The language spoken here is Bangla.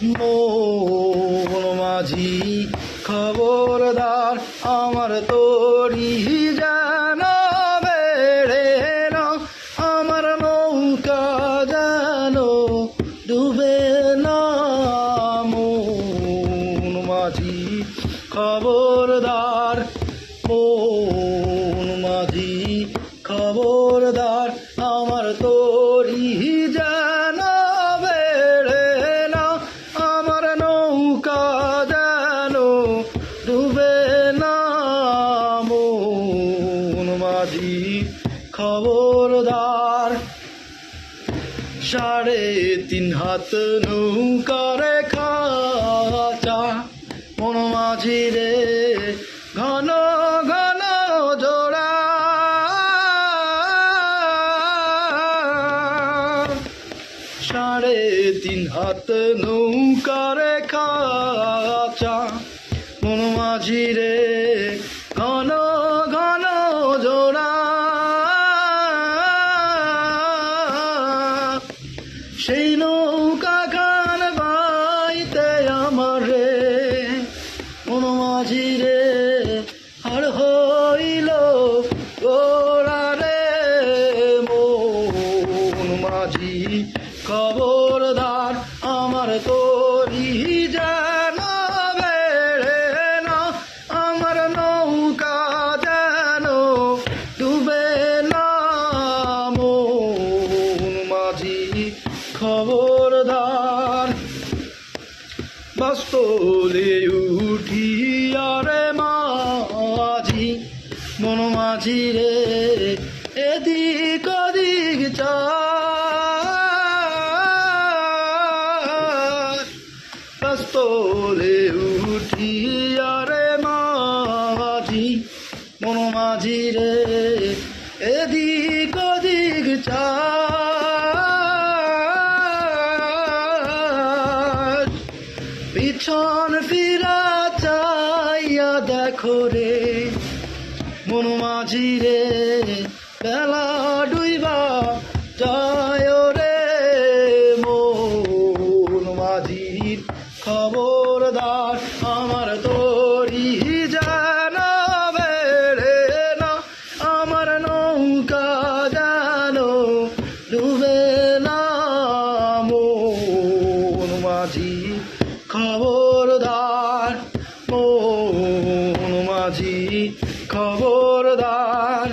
মন মাঝি খবরদার আমার তরি যেন বেড়ে না, আমার নৌকা যেন ডুবে না। মন মাঝি খবরদার, মন মাঝি খবরদার আমার তরি যেন বেড়ে না, আমার নৌকা যেন ডুবে না। মন মাঝি খবরদার। 3.5 হাত নৌকারে খাঁচা মন মাঝি রে, ঘন ঘন জোড়া। 3.5 হাত নৌকারে খাঁচা মন মাঝি রে, ঘন ঘন জোড়া। সেই নৌকা খান বাইতে আমার রে মন মাঝি রে, আর হইল গোরা রে। মন মাঝি খবরদার আমার তরি যেন বেড়ে না, আমার নৌকা যেন ডুবে না। মন মাঝি খবরদার। বাস্তলে উঠিয়া রে মাঝি মন মাঝি রে, এদিক ওদিক চায়। বাস্তলে উঠিয়া রে মাঝি মন মাঝি রে, এদিক ওদিক চায়। পিছন ফিরা চাইয়া দেখো রে মন মাঝি রে, বেলা ডুইবা যায় রে। মন মাঝির খবরদার আমার তরি যেন বেড়ে না, আমার নৌকা যেন ডুবে না। মন মাঝি খবরদার, মন মাঝি খবরদার।